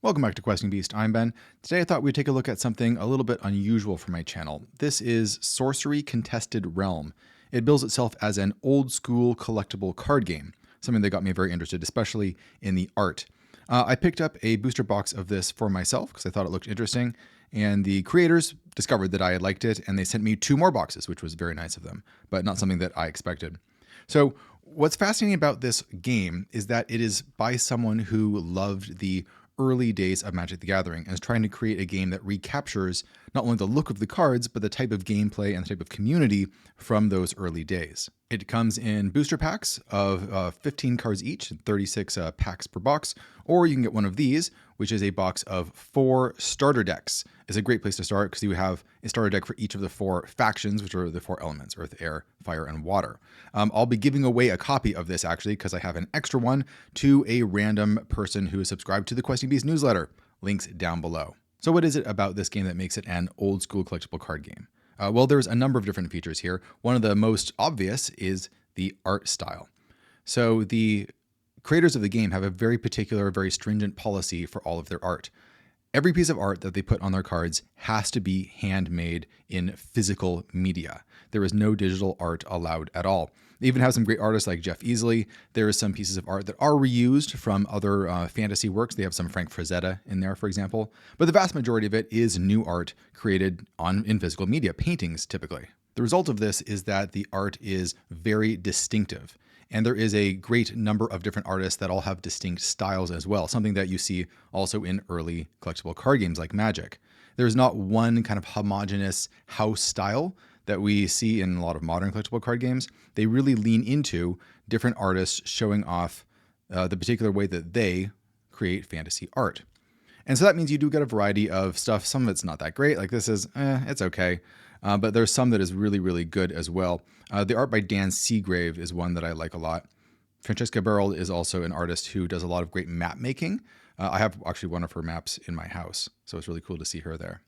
Welcome back to Questing Beast. I'm Ben. Today I thought we'd take a look at something a little bit unusual for my channel. This is Sorcery Contested Realm. It bills itself as an old school collectible card game, something that got me very interested, especially in the art. I picked up a booster box of this for myself because I thought it looked interesting, and the creators discovered that I had liked it, and they sent me 2 more boxes, which was very nice of them, but not something that I expected. So what's fascinating about this game is that it is by someone who loved the early days of Magic the Gathering and is trying to create a game that recaptures not only the look of the cards, but the type of gameplay and the type of community from those early days. It comes in booster packs of 15 cards each, 36 packs per box, or you can get one of these, which is a box of 4 starter decks. It's a great place to start because you have a starter deck for each of the 4 factions, which are the 4 elements: earth, air, fire, and water. I'll be giving away a copy of this actually because I have an extra one to a random person who is subscribed to the Questing Beast newsletter. Links down below. So what is it about this game that makes it an old school collectible card game? Well, there's a number of different features here. One of the most obvious is the art style. So the creators of the game have a very particular, very stringent policy for all of their art. Every piece of art that they put on their cards has to be handmade in physical media. There is no digital art allowed at all. They even have some great artists like Jeff Easley. There are some pieces of art that are reused from other fantasy works. They have some Frank Frazetta in there, for example. But the vast majority of it is new art created in physical media, paintings typically. The result of this is that the art is very distinctive. And there is a great number of different artists that all have distinct styles as well, something that you see also in early collectible card games like Magic. There's not one kind of homogeneous house style that we see in a lot of modern collectible card games. They really lean into different artists showing off the particular way that they create fantasy art. And so that means you do get a variety of stuff. Some of it's not that great. Like this is, it's okay. But there's some that is really, really good as well. The art by Dan Seagrave is one that I like a lot. Francesca Beryl is also an artist who does a lot of great map making. I have actually one of her maps in my house, so it's really cool to see her there.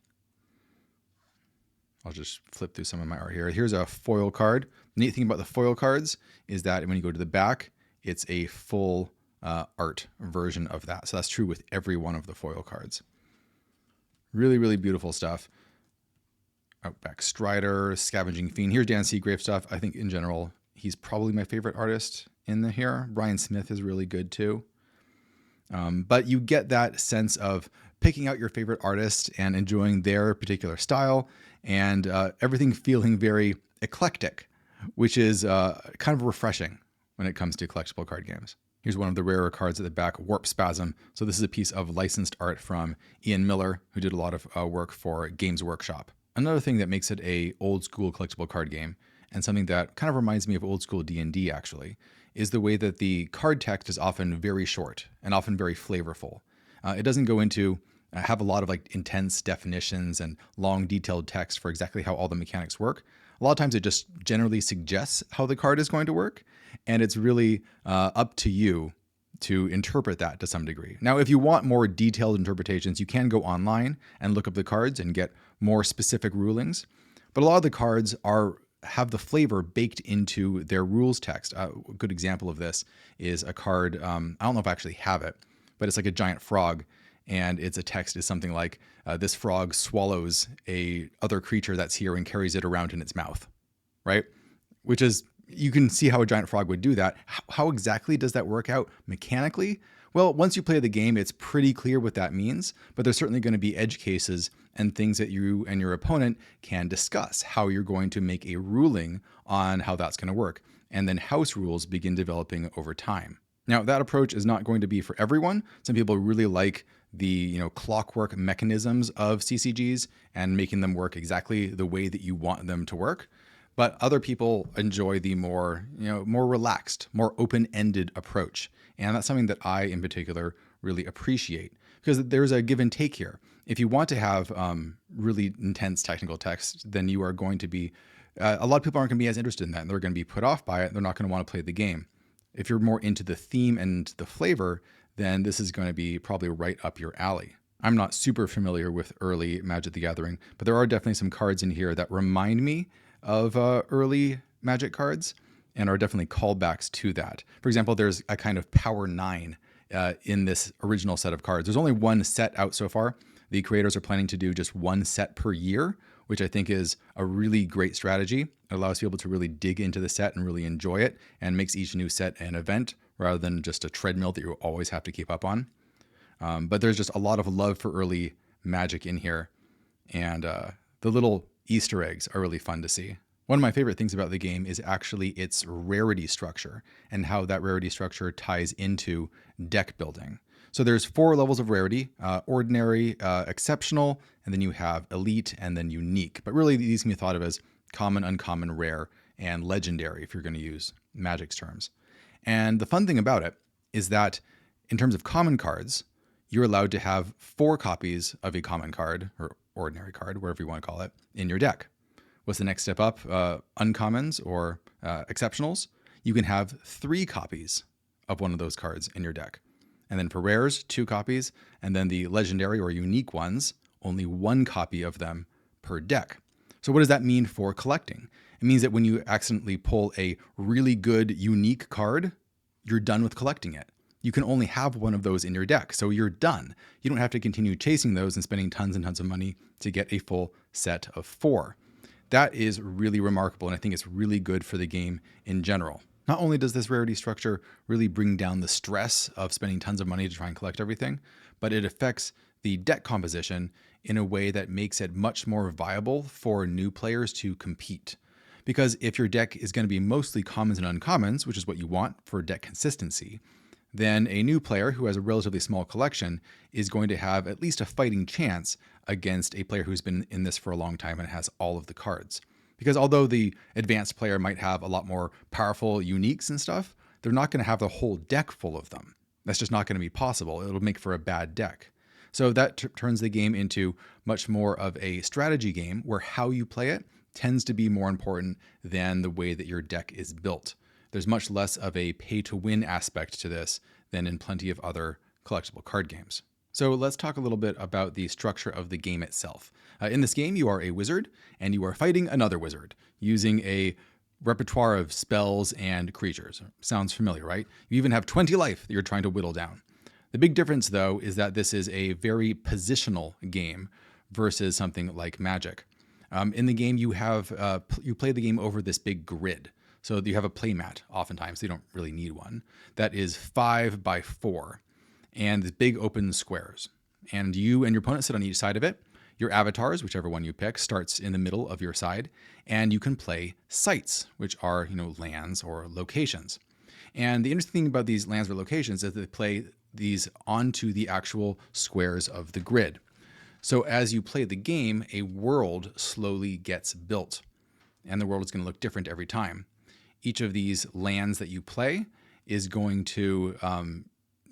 I'll just flip through some of my art here. Here's a foil card. The neat thing about the foil cards is that when you go to the back, it's a full art version of that. So that's true with every one of the foil cards. Really, really beautiful stuff. Outback Strider, Scavenging Fiend. Here's Dan Seagrave stuff. I think in general, he's probably my favorite artist in here. Brian Smith is really good too. But you get that sense of picking out your favorite artist and enjoying their particular style and everything feeling very eclectic, which is kind of refreshing when it comes to collectible card games. Here's one of the rarer cards at the back, Warp Spasm. So this is a piece of licensed art from Ian Miller, who did a lot of work for Games Workshop. Another thing that makes it a old school collectible card game, and something that kind of reminds me of old school D&D actually, is the way that the card text is often very short and often very flavorful. It doesn't go into have a lot of like intense definitions and long detailed text for exactly how all the mechanics work. A lot of times it just generally suggests how the card is going to work, and it's really up to you to interpret that to some degree. Now, if you want more detailed interpretations, you can go online and look up the cards and get more specific rulings. But a lot of the cards have the flavor baked into their rules text. A good example of this is a card, I don't know if I actually have it, but it's like a giant frog, and its a text is something like, this frog swallows a other creature that's here and carries it around in its mouth, right? Which is, you can see how a giant frog would do that. How exactly does that work out mechanically? Well, once you play the game, it's pretty clear what that means, but there's certainly going to be edge cases and things that you and your opponent can discuss, how you're going to make a ruling on how that's going to work. And then house rules begin developing over time. Now, that approach is not going to be for everyone. Some people really like the clockwork mechanisms of CCGs and making them work exactly the way that you want them to work. But other people enjoy the more relaxed, more open-ended approach. And that's something that I, in particular, really appreciate because there's a give and take here. If you want to have really intense technical text, then you are going to be, a lot of people aren't going to be as interested in that, and they're going to be put off by it. They're not going to want to play the game. If you're more into the theme and the flavor, then this is going to be probably right up your alley. I'm not super familiar with early Magic the Gathering, but there are definitely some cards in here that remind me of early Magic cards and are definitely callbacks to that. For example, there's a kind of Power 9 in this original set of cards. There's only one set out so far. The creators are planning to do just one set per year, which I think is a really great strategy. It allows people to really dig into the set and really enjoy it, and makes each new set an event rather than just a treadmill that you always have to keep up on. But there's just a lot of love for early Magic in here, and the little Easter eggs are really fun to see. One of my favorite things about the game is actually its rarity structure and how that rarity structure ties into deck building. So there's 4 levels of rarity: ordinary, exceptional, and then you have elite, and then unique. But really these can be thought of as common, uncommon, rare, and legendary if you're going to use Magic's terms. And the fun thing about it is that in terms of common cards, you're allowed to have 4 copies of a common card, or ordinary card, whatever you want to call it, in your deck. What's the next step up? Uncommons or exceptionals. You can have 3 copies of one of those cards in your deck. And then for rares, 2 copies. And then the legendary or unique ones, only 1 copy of them per deck. So what does that mean for collecting? It means that when you accidentally pull a really good unique card, you're done with collecting it. You can only have one of those in your deck, so you're done. You don't have to continue chasing those and spending tons and tons of money to get a full set of 4. That is really remarkable, and I think it's really good for the game in general. Not only does this rarity structure really bring down the stress of spending tons of money to try and collect everything, but it affects the deck composition in a way that makes it much more viable for new players to compete. Because if your deck is going to be mostly commons and uncommons, which is what you want for deck consistency, then a new player who has a relatively small collection is going to have at least a fighting chance against a player who's been in this for a long time and has all of the cards. Because although the advanced player might have a lot more powerful uniques and stuff, they're not going to have the whole deck full of them. That's just not going to be possible. It'll make for a bad deck. So that turns the game into much more of a strategy game where how you play it tends to be more important than the way that your deck is built. There's much less of a pay-to-win aspect to this than in plenty of other collectible card games. So let's talk a little bit about the structure of the game itself. In this game, you are a wizard, and you are fighting another wizard using a repertoire of spells and creatures. Sounds familiar, right? You even have 20 life that you're trying to whittle down. The big difference, though, is that this is a very positional game versus something like Magic. In the game, you play the game over this big grid. So you have a playmat oftentimes, so you don't really need one, that is 5 by 4 and these big open squares. And you and your opponent sit on each side of it. Your avatars, whichever one you pick, starts in the middle of your side. And you can play sites, which are, lands or locations. And the interesting thing about these lands or locations is that they play these onto the actual squares of the grid. So as you play the game, a world slowly gets built. And the world is going to look different every time. Each of these lands that you play is going to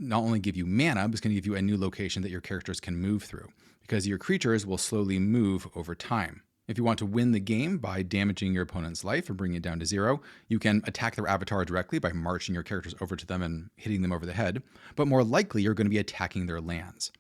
not only give you mana, but it's going to give you a new location that your characters can move through, because your creatures will slowly move over time. If you want to win the game by damaging your opponent's life or bringing it down to 0, you can attack their avatar directly by marching your characters over to them and hitting them over the head, but more likely you're going to be attacking their lands.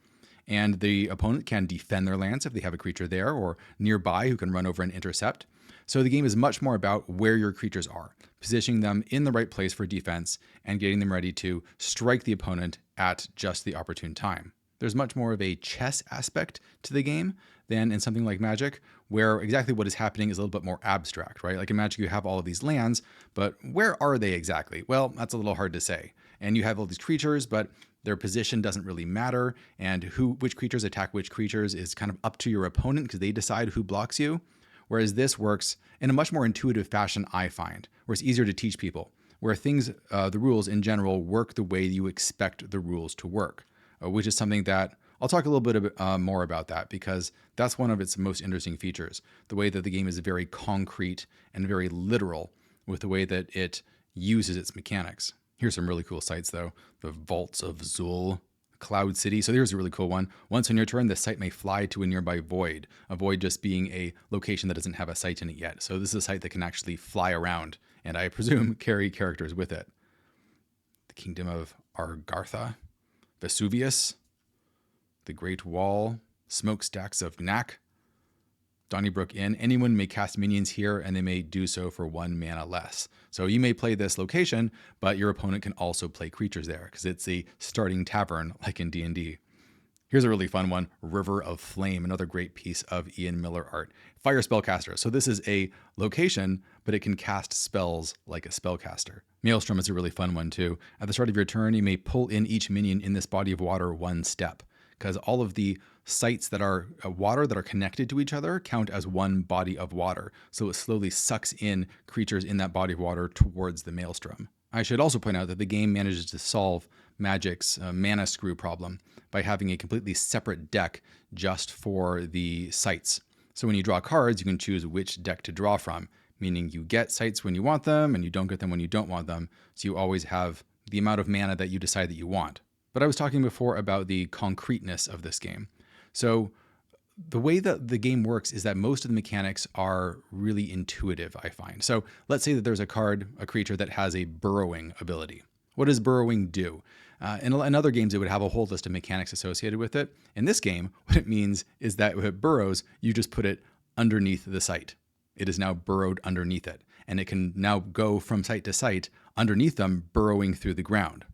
And the opponent can defend their lands if they have a creature there or nearby who can run over and intercept. So the game is much more about where your creatures are, positioning them in the right place for defense and getting them ready to strike the opponent at just the opportune time. There's much more of a chess aspect to the game than in something like Magic, where exactly what is happening is a little bit more abstract, right? Like in Magic, you have all of these lands, but where are they exactly? Well, that's a little hard to say. And you have all these creatures, but their position doesn't really matter. And which creatures attack which creatures is kind of up to your opponent because they decide who blocks you. Whereas this works in a much more intuitive fashion, I find, where it's easier to teach people, where things, the rules in general, work the way you expect the rules to work, which is something that I'll talk a little bit more about that, because that's one of its most interesting features, the way that the game is very concrete and very literal with the way that it uses its mechanics. Here's some really cool sites, though. The Vaults of Zul, Cloud City. So here's a really cool one. Once on your turn, the site may fly to a nearby void. A void just being a location that doesn't have a site in it yet. So this is a site that can actually fly around, and I presume carry characters with it. The Kingdom of Argartha, Vesuvius, the Great Wall, Smokestacks of Knack, Donnybrook Inn. Anyone may cast minions here, and they may do so for 1 mana less. So you may play this location, but your opponent can also play creatures there because it's a starting tavern like in D&D. Here's a really fun one, River of Flame, another great piece of Ian Miller art. Fire Spellcaster. So this is a location, but it can cast spells like a spellcaster. Maelstrom is a really fun one too. At the start of your turn, you may pull in each minion in this body of water 1 step, because all of the sites that are water that are connected to each other count as one body of water. So it slowly sucks in creatures in that body of water towards the Maelstrom. I should also point out that the game manages to solve Magic's mana screw problem by having a completely separate deck just for the sites. So when you draw cards, you can choose which deck to draw from, meaning you get sites when you want them and you don't get them when you don't want them. So you always have the amount of mana that you decide that you want. But I was talking before about the concreteness of this game. So the way that the game works is that most of the mechanics are really intuitive, I find. So let's say that there's a creature that has a burrowing ability. What does burrowing do? In other games, it would have a whole list of mechanics associated with it. In this game, what it means is that if it burrows, you just put it underneath the site. It is now burrowed underneath it, and it can now go from site to site underneath them, burrowing through the ground.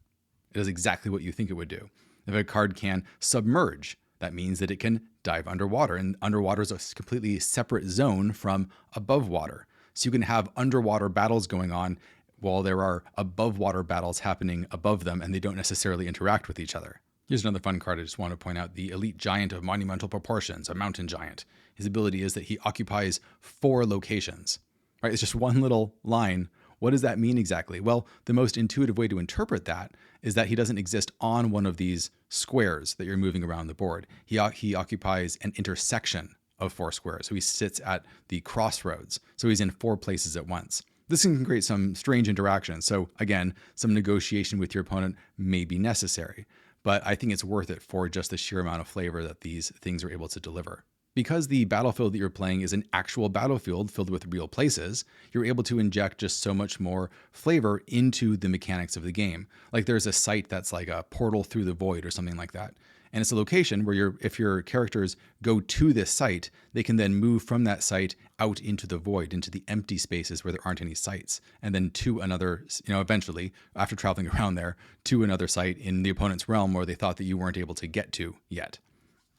It does exactly what you think it would do. If a card can submerge, that means that it can dive underwater, and underwater is a completely separate zone from above water. So you can have underwater battles going on while there are above water battles happening above them, and they don't necessarily interact with each other. Here's another fun card I just want to point out, the Elite Giant of Monumental Proportions, a mountain giant. His ability is that he occupies 4 locations, right? It's just one little line. What does that mean exactly? Well, the most intuitive way to interpret that is that he doesn't exist on one of these squares that you're moving around the board. He occupies an intersection of 4 squares. So he sits at the crossroads. So he's in 4 places at once. This can create some strange interactions. So again, some negotiation with your opponent may be necessary, but I think it's worth it for just the sheer amount of flavor that these things are able to deliver. Because the battlefield that you're playing is an actual battlefield filled with real places, you're able to inject just so much more flavor into the mechanics of the game. Like there's a site that's like a portal through the void or something like that. And it's a location where if your characters go to this site, they can then move from that site out into the void, into the empty spaces where there aren't any sites, and then to another, eventually, after traveling around there, to another site in the opponent's realm where they thought that you weren't able to get to yet.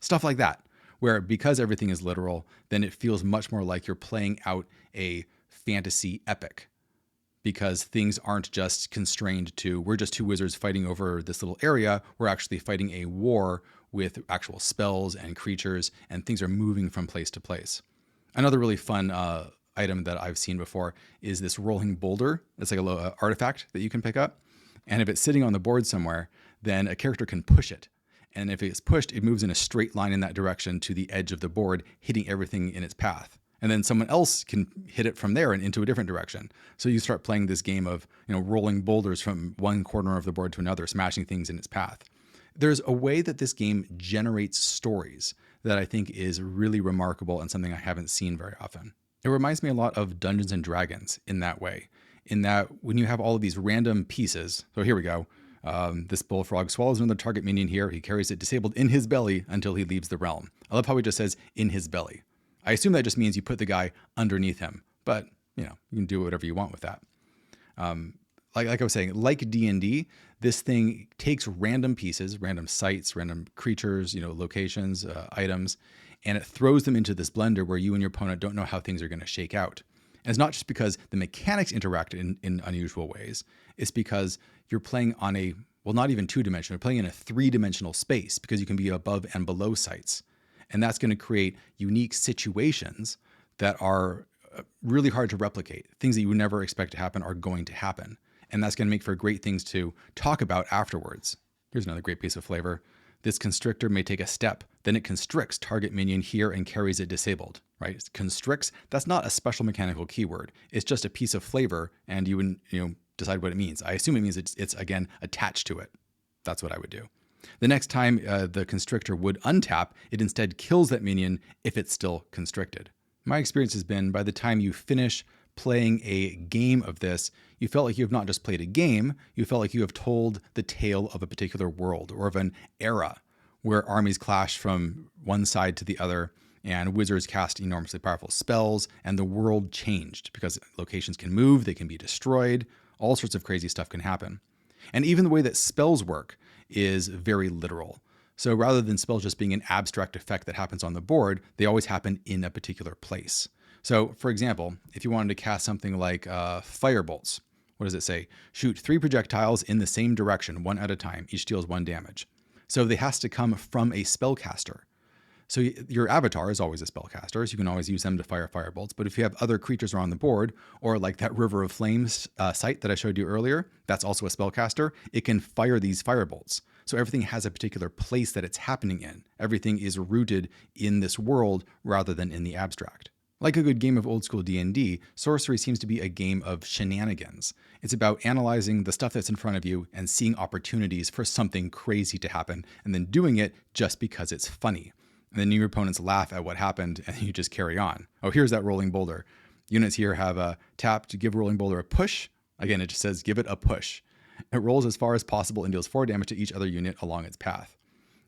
Stuff like that, where because everything is literal, then it feels much more like you're playing out a fantasy epic. Because things aren't just constrained to, we're just 2 wizards fighting over this little area. We're actually fighting a war with actual spells and creatures, and things are moving from place to place. Another really fun item that I've seen before is this rolling boulder. It's like a artifact that you can pick up. And if it's sitting on the board somewhere, then a character can push it. And if it's pushed, it moves in a straight line in that direction to the edge of the board, hitting everything in its path. And then someone else can hit it from there and into a different direction. So you start playing this game of, rolling boulders from one corner of the board to another, smashing things in its path. There's a way that this game generates stories that I think is really remarkable and something I haven't seen very often. It reminds me a lot of Dungeons and Dragons in that way, in that when you have all of these random pieces, so here we go. This bullfrog swallows another target minion here. He carries it disabled in his belly until he leaves the realm. I love how he just says in his belly. I assume that just means you put the guy underneath him, but you can do whatever you want with that. Like I was saying, like D&D, this thing takes random pieces, random sites, random creatures, locations, items, and it throws them into this blender where you and your opponent don't know how things are going to shake out. And it's not just because the mechanics interact in unusual ways. It's because you're playing on not even 2-dimensional, you're playing in a 3-dimensional space because you can be above and below sites. And that's going to create unique situations that are really hard to replicate. Things that you would never expect to happen are going to happen. And that's going to make for great things to talk about afterwards. Here's another great piece of flavor. This constrictor may take a step, then it constricts target minion here and carries it disabled, right? It constricts, that's not a special mechanical keyword. It's just a piece of flavor, and you would decide what it means. I assume it means it's again, attached to it. That's what I would do. The next time the constrictor would untap, it instead kills that minion if it's still constricted. My experience has been by the time you finish playing a game of this, you felt like you have not just played a game, you felt like you have told the tale of a particular world or of an era where armies clash from one side to the other and wizards cast enormously powerful spells, and the world changed because locations can move, they can be destroyed, all sorts of crazy stuff can happen. And even the way that spells work is very literal. So rather than spells just being an abstract effect that happens on the board, they always happen in a particular place. So for example, if you wanted to cast something like Firebolts, what does it say? Shoot 3 projectiles in the same direction, one at a time. Each deals 1 damage. So they has to come from a spellcaster. So your avatar is always a spellcaster, so you can always use them to fire firebolts. But if you have other creatures around the board, or like that River of Flames site that I showed you earlier, that's also a spellcaster, it can fire these firebolts. So everything has a particular place that it's happening in. Everything is rooted in this world rather than in the abstract. Like a good game of old school D&D, Sorcery seems to be a game of shenanigans. It's about analyzing the stuff that's in front of you and seeing opportunities for something crazy to happen, and then doing it just because it's funny. And then your opponents laugh at what happened, and you just carry on. Oh, here's that rolling boulder. Units here have a tap to give rolling boulder a push. Again, it just says give it a push. It rolls as far as possible and deals 4 damage to each other unit along its path.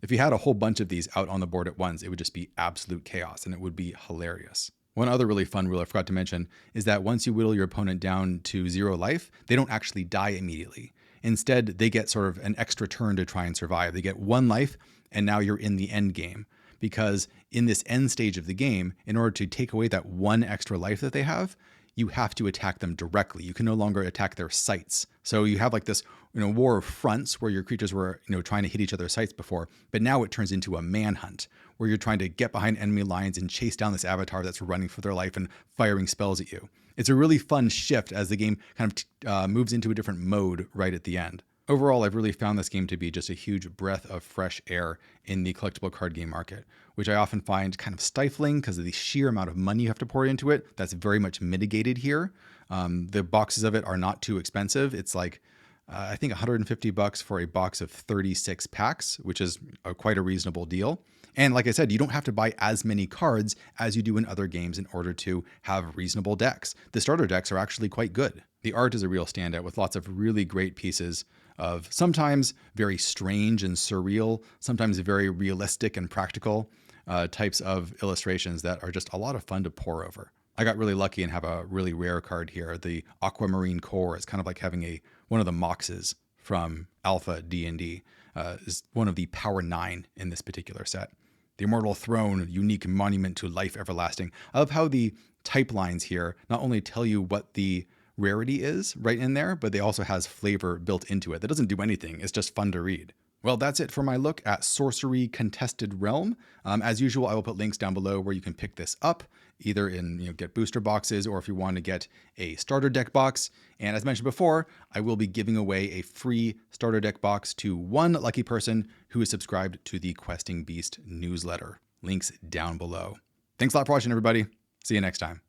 If you had a whole bunch of these out on the board at once, it would just be absolute chaos, and it would be hilarious. One other really fun rule I forgot to mention is that once you whittle your opponent down to 0 life, they don't actually die immediately. Instead, they get sort of an extra turn to try and survive. They get 1 life, and now you're in the end game. Because in this end stage of the game, in order to take away that 1 extra life that they have, you have to attack them directly. You can no longer attack their sites. So you have like this, war of fronts where your creatures were, trying to hit each other's sites before, but now it turns into a manhunt where you're trying to get behind enemy lines and chase down this avatar that's running for their life and firing spells at you. It's a really fun shift as the game kind of moves into a different mode right at the end. Overall, I've really found this game to be just a huge breath of fresh air in the collectible card game market, which I often find kind of stifling because of the sheer amount of money you have to pour into it. That's very much mitigated here. The boxes of it are not too expensive. It's like, I think $150 for a box of 36 packs, which is quite a reasonable deal. And like I said, you don't have to buy as many cards as you do in other games in order to have reasonable decks. The starter decks are actually quite good. The art is a real standout with lots of really great pieces of sometimes very strange and surreal, sometimes very realistic and practical types of illustrations that are just a lot of fun to pore over. I got really lucky and have a really rare card here. The Aquamarine Core is kind of like having one of the Moxes from Alpha D&D. Is one of the Power 9 in this particular set. The Immortal Throne, unique monument to life everlasting. I love how the type lines here not only tell you what the rarity is right in there, but they also has flavor built into it. That doesn't do anything. It's just fun to read. Well, that's it for my look at Sorcery Contested Realm. As usual, I will put links down below where you can pick this up, either in get booster boxes or if you want to get a starter deck box. And as mentioned before, I will be giving away a free starter deck box to one lucky person who is subscribed to the Questing Beast newsletter. Links down below. Thanks a lot for watching, everybody. See you next time.